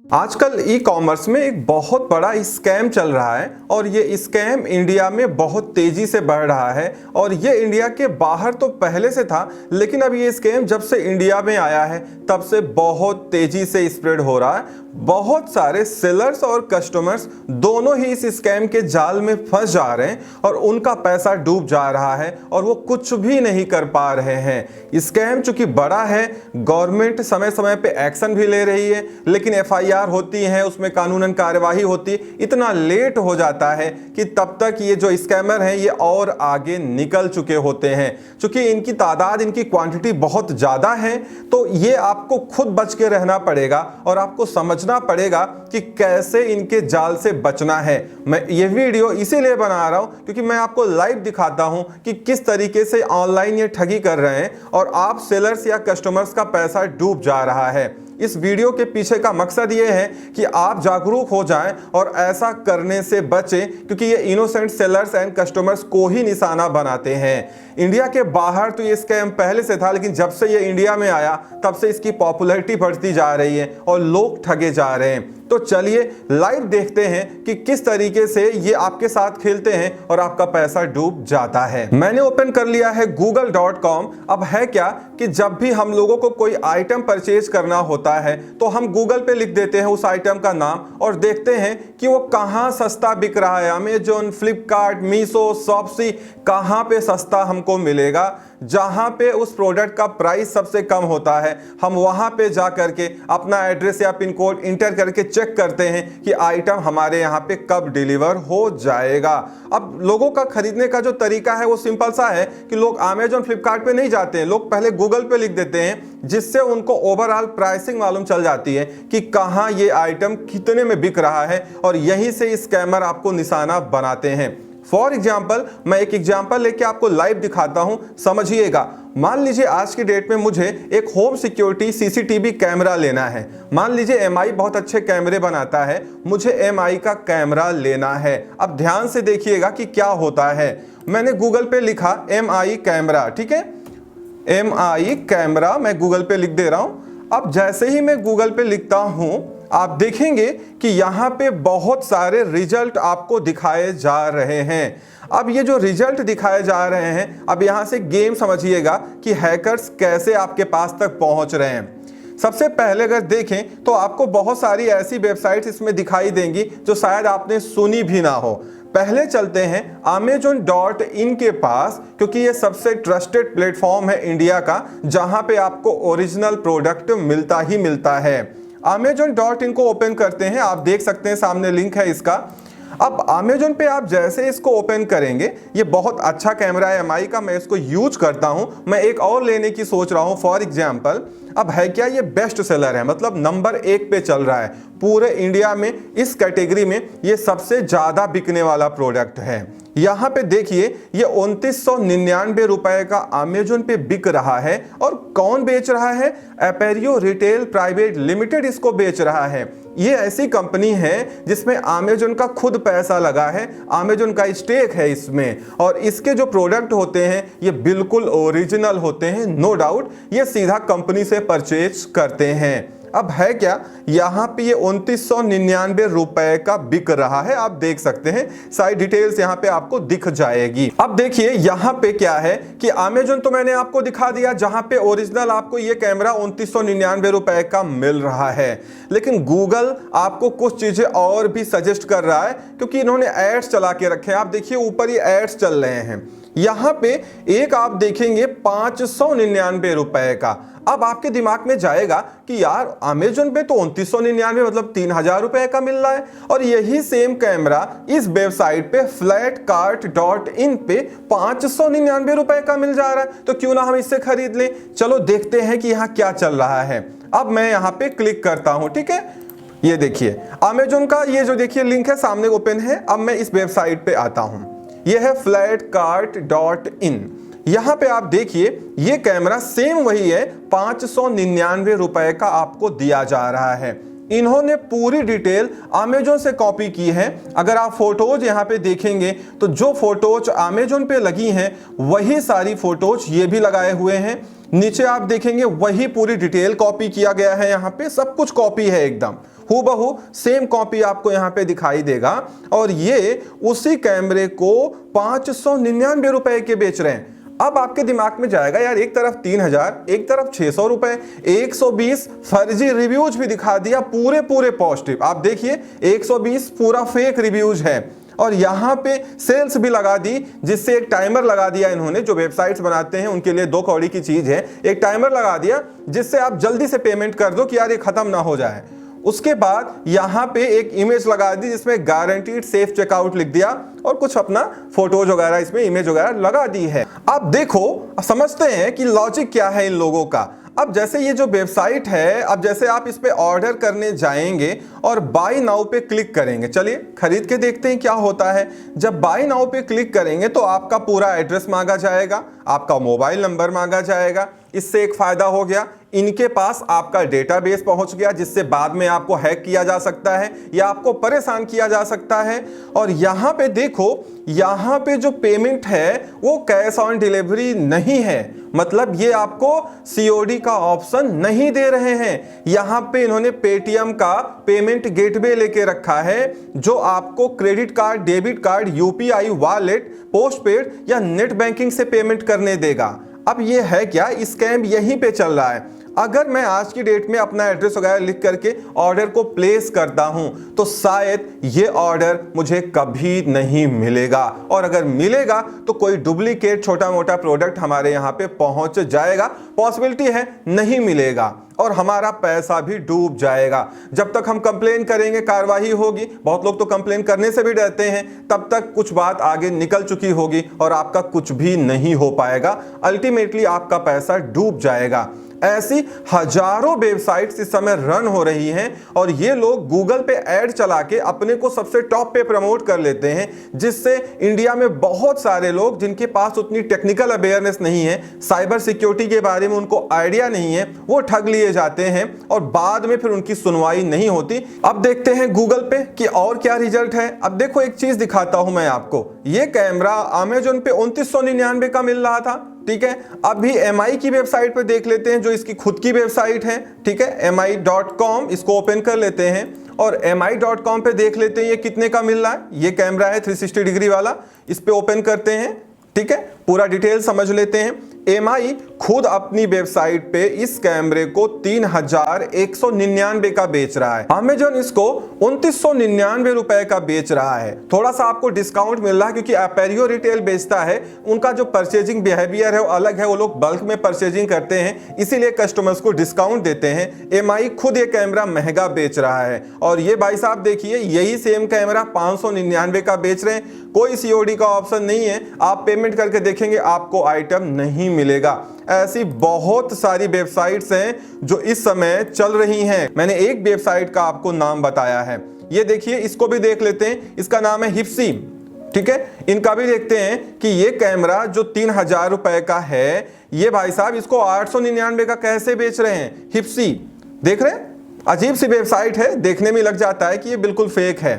आजकल e commerce में एक बहुत बड़ा स्कैम चल रहा है और ये स्कैम इंडिया में बहुत तेजी से बढ़ रहा है। और ये इंडिया के बाहर तो पहले से था, लेकिन अब ये स्कैम जब से इंडिया में आया है तब से बहुत तेजी से स्प्रेड हो रहा है। बहुत सारे सेलर्स और कस्टमर्स दोनों ही इस स्कैम के जाल में फंस जा रहे हैं और उनका पैसा डूब जा रहा है और वो कुछ भी नहीं कर पा रहे हैं। स्कैम चूंकि बड़ा है, गवर्नमेंट समय समय पे एक्शन भी ले रही है, लेकिन एफआईआर होती है, उसमें कानूनन कार्यवाही होती है, इतना लेट हो जाता है कि तब तक ये जो स्कैमर हैं ये और आगे निकल चुके होते हैं। चूंकि इनकी तादाद, इनकी क्वांटिटी बहुत ज्यादा है, तो ये आपको खुद बच के रहना पड़ेगा और आपको समझना पड़ेगा कि कैसे इनके जाल से बचना है। मैं ये वीडियो इसीलिए बना रहा हूं क्योंकि मैं आपको लाइव दिखाता हूं कि किस तरीके से ऑनलाइन ये ठगी कर रहे हैं और आप सेलर्स या कस्टमर्स का पैसा डूब जा रहा है। इस वीडियो के पीछे का मकसद ये है कि आप जागरूक हो जाएं और ऐसा करने से बचें, क्योंकि ये इनोसेंट सेलर्स एंड कस्टमर्स को ही निशाना बनाते हैं। इंडिया के बाहर तो ये स्कैम पहले से था, लेकिन जब से ये इंडिया में आया तब से इसकी पॉपुलैरिटी बढ़ती जा रही है और लोग ठगे जा रहे हैं। तो चलिए लाइव देखते हैं कि किस तरीके से ये आपके साथ खेलते हैं और आपका पैसा डूब जाता है। मैंने ओपन कर लिया है google.com। अब है क्या कि जब भी हम लोगों को कोई आइटम परचेज करना होता है तो हम गूगल पे लिख देते हैं उस आइटम का नाम और देखते हैं कि वो कहाँ सस्ता बिक रहा है। अमेजोन, फ्लिपकार्ट, मीशो, शॉप्सी, कहाँ पे सस्ता हमको मिलेगा। जहां पे उस प्रोडक्ट का प्राइस सबसे कम होता है, हम वहां पे जा करके अपना एड्रेस या पिन कोड इंटर करके चेक करते हैं कि आइटम हमारे यहाँ पे कब डिलीवर हो जाएगा। अब लोगों का खरीदने का जो तरीका है वो सिंपल सा है कि लोग अमेजोन, फ्लिपकार्ट पे नहीं जाते हैं, लोग पहले गूगल पे लिख देते हैं, जिससे उनको ओवरऑल प्राइसिंग मालूम चल जाती है कि कहाँ ये आइटम कितने में बिक रहा है और यहीं से स्कैमर आपको निशाना बनाते हैं। फॉर एग्जाम्पल, मैं एक एग्जाम्पल लेके आपको लाइव दिखाता हूं, समझिएगा। मान लीजिए आज की डेट में मुझे एक होम सिक्योरिटी सीसीटीवी कैमरा लेना है। मान लीजिए एमआई बहुत अच्छे कैमरे बनाता है, मुझे एमआई का कैमरा लेना है। अब ध्यान से देखिएगा कि क्या होता है। मैंने गूगल पे लिखा एमआई कैमरा, ठीक है, एमआई कैमरा मैं गूगल पे लिख दे रहा हूं। अब जैसे ही मैं गूगल पे लिखता हूं, आप देखेंगे कि यहाँ पे बहुत सारे रिजल्ट आपको दिखाए जा रहे हैं। अब ये जो रिजल्ट दिखाए जा रहे हैं, अब यहाँ से गेम समझिएगा कि हैकर्स कैसे आपके पास तक पहुँच रहे हैं। सबसे पहले अगर देखें तो आपको बहुत सारी ऐसी वेबसाइट्स इसमें दिखाई देंगी जो शायद आपने सुनी भी ना हो। पहले चलते हैं amazon.in के पास, क्योंकि ये सबसे ट्रस्टेड प्लेटफॉर्म है इंडिया का, जहां पे आपको ओरिजिनल प्रोडक्ट मिलता ही मिलता है। amazon.in को ओपन करते हैं, आप देख सकते हैं सामने लिंक है इसका। अब अमेजोन पे आप जैसे इसको ओपन करेंगे, ये बहुत अच्छा कैमरा है एमआई का, मैं इसको यूज करता हूं। मैं एक और लेने की सोच रहा हूं फॉर एग्जांपल। अब है क्या, ये बेस्ट सेलर है, मतलब नंबर 1 पे चल रहा है पूरे इंडिया में। इस कैटेगरी में ये सबसे ज्यादा बिकने वाला प्रोडक्ट है। यहाँ पे देखिए ये 2999 रुपए का अमेजोन पे बिक रहा है। और कौन बेच रहा है? एपेरियो रिटेल प्राइवेट लिमिटेड इसको बेच रहा है। ये ऐसी कंपनी है जिसमें अमेजोन का खुद पैसा लगा है, अमेजोन का स्टेक है इसमें, और इसके जो प्रोडक्ट होते हैं ये बिल्कुल ओरिजिनल होते हैं, नो डाउट। ये सीधा कंपनी से परचेज करते हैं। अब है क्या, यहाँ पे ये 2999 रुपए का बिक रहा है, आप देख सकते हैं, सारी डिटेल्स यहाँ पे आपको दिख जाएगी। अब देखिए यहाँ पे क्या है कि अमेजोन तो मैंने आपको दिखा दिया जहाँ पे ओरिजिनल आपको ये कैमरा 2999 रुपए का मिल रहा है, लेकिन गूगल आपको कुछ चीजें और भी सजेस्ट कर रहा है, क्योंकि इन्होंने एड्स चला के रखे हैं। आप देखिए ऊपर ये एड्स चल रहे हैं, यहाँ पे एक आप देखेंगे 599 रुपए का। अब आपके दिमाग में जाएगा कि यार अमेजोन पे तो 2999 मतलब 3000 रुपए का मिल रहा है, और यही सेम कैमरा इस वेबसाइट पे flatcart.in पे 599 रुपए का मिल जा रहा है, तो क्यों ना हम इससे खरीद लें। चलो देखते हैं कि यहाँ क्या चल रहा है। अब मैं यहाँ पे क्लिक करता हूँ, ठीक है, ये देखिए अमेजोन का ये जो देखिए लिंक है सामने ओपन है। अब मैं इस वेबसाइट पे आता हूँ, ये है flatcart.in। यहाँ पे आप देखिए ये कैमरा सेम वही है, 599 रुपए का आपको दिया जा रहा है। इन्होंने पूरी डिटेल अमेजोन से कॉपी की है। अगर आप फोटोज यहाँ पे देखेंगे तो जो फोटोज अमेजोन पे लगी हैं वही सारी फोटोज ये भी लगाए हुए हैं। नीचे आप देखेंगे वही पूरी डिटेल कॉपी किया गया है, यहाँ पे सब कुछ कॉपी है एकदम। हूबहू सेम कॉपी आपको यहाँ पे दिखाई देगा और ये उसी कैमरे को 599 रुपए के बेच रहे हैं। अब आपके दिमाग में जाएगा यार, एक तरफ 3000, एक तरफ 600 रुपए, 120 फर्जी रिव्यूज भी दिखा दिया, पूरे पॉजिटिव। आप देखिए 120 पूरा फेक रिव्यूज है और यहाँ पे सेल्स भी लगा दी, जिससे एक टाइमर लगा दिया इन्होंने। जो वेबसाइट्स बनाते हैं उनके लिए 2 कौड़ी की चीज है, एक टाइमर लगा दिया जिससे आप जल्दी से पेमेंट कर दो कि यार ये खत्म ना हो जाए। उसके बाद यहाँ पे एक इमेज लगा दी जिसमें गारंटीड सेफ चेकआउट लिख दिया और कुछ अपना फोटोज वगैरह इसमें इमेज वगैरह लगा दी है। अब देखो, समझते हैं कि लॉजिक क्या है इन लोगों का। अब जैसे ये जो वेबसाइट है, अब जैसे आप इस पे ऑर्डर करने जाएंगे और बाय नाउ पे क्लिक करेंगे, चलिए खरीद के देखते हैं क्या होता है। जब बाय नाउ पे क्लिक करेंगे तो आपका पूरा एड्रेस मांगा जाएगा, आपका मोबाइल नंबर मांगा जाएगा। इससे एक फायदा हो गया, इनके पास आपका डेटाबेस पहुंच गया, जिससे बाद में आपको हैक किया जा सकता है या आपको परेशान किया जा सकता है। और यहाँ पे देखो, यहाँ पे जो पेमेंट है वो कैश ऑन डिलीवरी नहीं है, मतलब ये आपको सीओडी का ऑप्शन नहीं दे रहे हैं। यहाँ पे इन्होंने पेटीएम का पेमेंट गेटवे लेके रखा है, जो आपको credit card, debit card, UPI wallet, postpaid या नेट बैंकिंग से पेमेंट करने देगा। अब ये है क्या, स्कैम यहीं पे चल रहा है। अगर मैं आज की डेट में अपना एड्रेस वगैरह लिख करके ऑर्डर को प्लेस करता हूं तो शायद ये ऑर्डर मुझे कभी नहीं मिलेगा, और अगर मिलेगा तो कोई डुप्लीकेट छोटा मोटा प्रोडक्ट हमारे यहाँ पे पहुंच जाएगा। पॉसिबिलिटी है नहीं मिलेगा और हमारा पैसा भी डूब जाएगा। जब तक हम कंप्लेन करेंगे कार्रवाई होगी, बहुत लोग तो कंप्लेन करने से भी डरते हैं, तब तक कुछ बात आगे निकल चुकी होगी और आपका कुछ भी नहीं हो पाएगा। अल्टीमेटली आपका पैसा डूब जाएगा। ऐसी हजारों वेबसाइट्स इस समय रन हो रही हैं और ये लोग गूगल पे ऐड चला के अपने को सबसे टॉप पे प्रमोट कर लेते हैं, जिससे इंडिया में बहुत सारे लोग जिनके पास उतनी टेक्निकल अवेयरनेस नहीं है, साइबर सिक्योरिटी के बारे में उनको आइडिया नहीं है, वो ठग लिए जाते हैं और बाद में फिर उनकी सुनवाई नहीं होती। अब देखते हैं गूगल पे कि और क्या रिजल्ट है। अब देखो, एक चीज दिखाता हूं मैं आपको। ये कैमरा अमेजोन पे 2999 का मिल रहा था, ठीक है। अभी MI की वेबसाइट पे देख लेते हैं, जो इसकी खुद की वेबसाइट है, ठीक है, mi.com। इसको ओपन कर लेते हैं और mi.com पे देख लेते हैं ये कितने का मिल रहा है। ये कैमरा है 360 डिग्री वाला, इस पे ओपन करते हैं, ठीक है, पूरा डिटेल समझ लेते हैं। MI खुद अपनी वेबसाइट पे इस कैमरे को 3199 का बेच रहा है। अमेजॉन इसको 2999 रुपए का बेच रहा है। थोड़ा सा आपको डिस्काउंट मिल रहा है क्योंकि अपेरियो रिटेल बेचता है, उनका जो परचेजिंग बिहेवियर है वो अलग है, वो लोग बल्क में परचेजिंग करते हैं, इसीलिए कस्टमर्स को डिस्काउंट देते हैं। MI खुद ये कैमरा महंगा बेच रहा है और ये भाई साहब देखिए, यही सेम कैमरा 599 का बेच रहे हैं। कोई सीओडी का ऑप्शन नहीं है, आप पेमेंट करके देखेंगे आपको आइटम नहीं मिलेगा। ऐसी बहुत सारी वेबसाइट्स हैं जो इस समय चल रही हैं। मैंने एक वेबसाइट का आपको नाम बताया है, ये देखिए, इसको भी देख लेते हैं। इसका नाम है हिप्सी, ठीक है। इनका भी देखते हैं कि ये कैमरा जो 3000 रुपए का है, ये भाई साहब इसको 899 का कैसे बेच रहे हैं। हिप्सी देख रहे हैं, अजीब सी वेबसाइट है, देखने में लग जाता है कि ये बिल्कुल फेक है।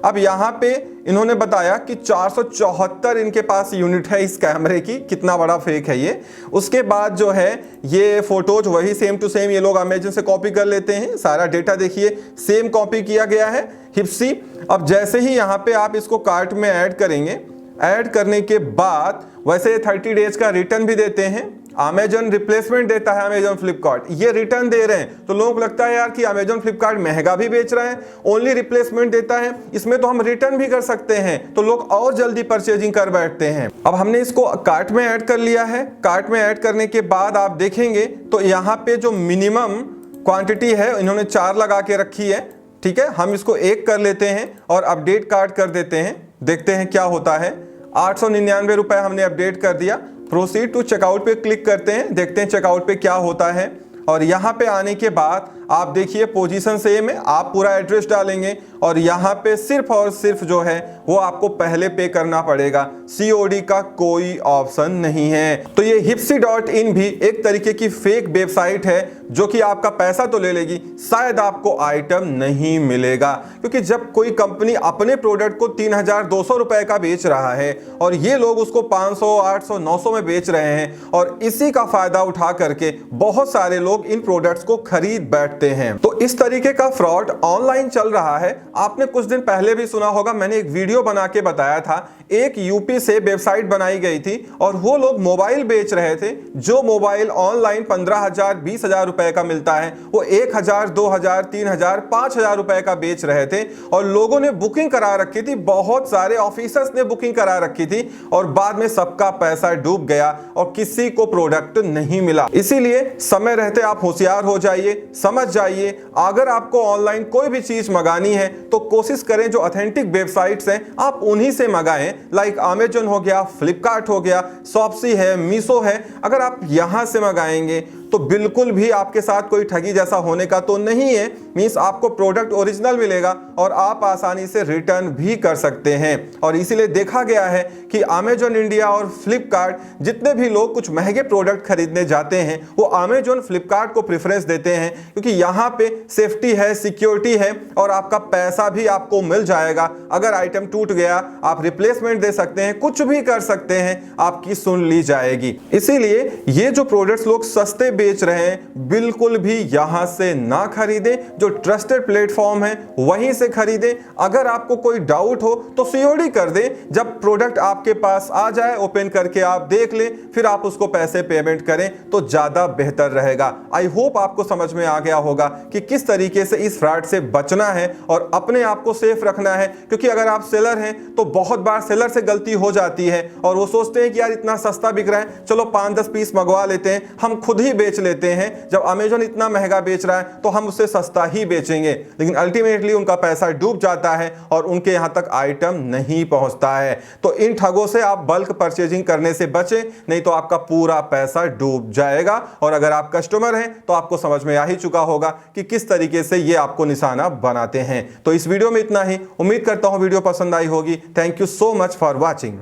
अब यहाँ पे इन्होंने बताया कि 474 इनके पास यूनिट है इस कैमरे की, कितना बड़ा फेक है ये। उसके बाद जो है ये फोटोज वही सेम टू सेम ये लोग अमेजन से कॉपी कर लेते हैं, सारा डेटा देखिए सेम कॉपी किया गया है हिप्सी। अब जैसे ही यहाँ पे आप इसको कार्ट में ऐड करेंगे, ऐड करने के बाद वैसे 30 डेज का रिटर्न भी देते हैं। अमेजन रिप्लेसमेंट देता है, अमेजन फ्लिपकार्ट ये रिटर्न दे रहे हैं, तो लोगों को लगता है यार कि अमेजन फ्लिपकार्ट महंगा भी बेच रहा है, ओनली रिप्लेसमेंट देता है, इसमें तो हम रिटर्न भी कर सकते हैं, तो लोग और जल्दी परचेजिंग कर बैठते हैं। अब हमने इसको कार्ट में ऐड कर लिया है। कार्ट में ऐड करने के बाद आप देखेंगे तो यहाँ पे जो मिनिमम क्वांटिटी है इन्होंने 4 लगा के रखी है, ठीक है। हम इसको 1 कर लेते हैं और अपडेट कार्ट कर देते हैं, देखते हैं क्या होता है। 899 रुपए हमने अपडेट कर दिया। प्रोसीड टू चेकआउट पे क्लिक करते हैं, देखते हैं चेकआउट पे क्या होता है। और यहाँ पे आने के बाद आप देखिए पोजीशन सेम है, आप पूरा एड्रेस डालेंगे और यहाँ पे सिर्फ और सिर्फ जो है वो आपको पहले पे करना पड़ेगा, सीओडी का कोई ऑप्शन नहीं है। तो ये hipsy.in भी एक तरीके की फेक वेबसाइट है जो कि आपका पैसा तो ले लेगी, शायद आपको आइटम नहीं मिलेगा। क्योंकि जब कोई कंपनी अपने प्रोडक्ट को 3200 रुपए का बेच रहा है और ये लोग उसको 500, 800, 900 में बेच रहे हैं और इसी का फायदा उठा करके बहुत सारे लोग इन प्रोडक्ट्स को खरीद बैठते सकते हैं। तो इस तरीके का फ्रॉड ऑनलाइन चल रहा है। आपने कुछ दिन पहले भी सुना होगा, मैंने एक वीडियो बना के बताया था। एक यूपी से वेबसाइट बनाई गई थी और वो लोग मोबाइल बेच रहे थे। जो मोबाइल ऑनलाइन 15,000 20,000 रुपए का मिलता है वो 1,000 2,000 3,000 5,000 रुपए का बेच रहे थे। और लोगों ने बुकिंग करा रखी थी, बहुत सारे ऑफिसर्स ने बुकिंग करा रखी थी और बाद में सबका पैसा डूब गया और किसी को प्रोडक्ट नहीं मिला। इसीलिए समय रहते आप होशियार हो जाइए, समझ जाइए। अगर आपको ऑनलाइन कोई भी चीज मंगानी है तो कोशिश करें जो ऑथेंटिक वेबसाइट्स हैं आप उन्हीं से मंगाएं। लाइक अमेजन हो गया, फ्लिपकार्ट हो गया, शॉप्सी है, मीशो है। अगर आप यहां से मंगाएंगे तो बिल्कुल भी आपके साथ कोई ठगी जैसा होने का तो नहीं है। मींस आपको प्रोडक्ट ओरिजिनल मिलेगा और आप आसानी से रिटर्न भी कर सकते हैं। और इसीलिए देखा गया है कि अमेजन इंडिया और फ्लिपकार्ट, जितने भी लोग कुछ महंगे प्रोडक्ट खरीदने जाते हैं वो अमेजन फ्लिपकार्ट को प्रेफरेंस देते हैं, क्योंकि यहाँ पे सेफ्टी है, सिक्योरिटी है और आपका पैसा भी आपको मिल जाएगा। अगर आइटम टूट गया आप रिप्लेसमेंट दे सकते हैं, कुछ भी कर सकते हैं, आपकी सुन ली जाएगी। इसीलिए ये जो प्रोडक्ट्स लोग सस्ते बेच रहे हैं बिल्कुल भी यहां से ना खरीदें। जो ट्रस्टेड प्लेटफॉर्म है वहीं से खरीदें। अगर आपको कोई डाउट हो तो सीओडी कर दें। जब प्रोडक्ट आपके पास आ जाए ओपन करके आप देख लें, फिर आप उसको पैसे पेमेंट करें तो ज्यादा बेहतर रहेगा। आई होप आपको समझ में आ गया होगा कि किस तरीके से इस फ्रॉड से बचना है और अपने आप को सेफ रखना है। क्योंकि अगर आप सेलर हैं तो बहुत बार सेलर से गलती हो जाती है और वो सोचते हैं कि यार इतना सस्ता बिक रहा है, चलो 5-10 पीस मंगवा लेते हैं, हम खुद ही बेच लेते हैं। जब अमेजन इतना महंगा बेच रहा है तो हम उससे सस्ता ही बेचेंगे, लेकिन अल्टीमेटली उनका पैसा डूब जाता है और उनके यहां तक आइटम नहीं पहुंचता है। तो इन ठगों से आप बल्क परचेजिंग करने से बचें, नहीं तो आपका पूरा पैसा डूब जाएगा। और अगर आप कस्टमर हैं तो आपको समझ में आ ही चुका होगा कि किस तरीके से ये आपको निशाना बनाते हैं। तो इस वीडियो में इतना ही। उम्मीद करता हूं वीडियो पसंद आई होगी। Thank you so much for watching.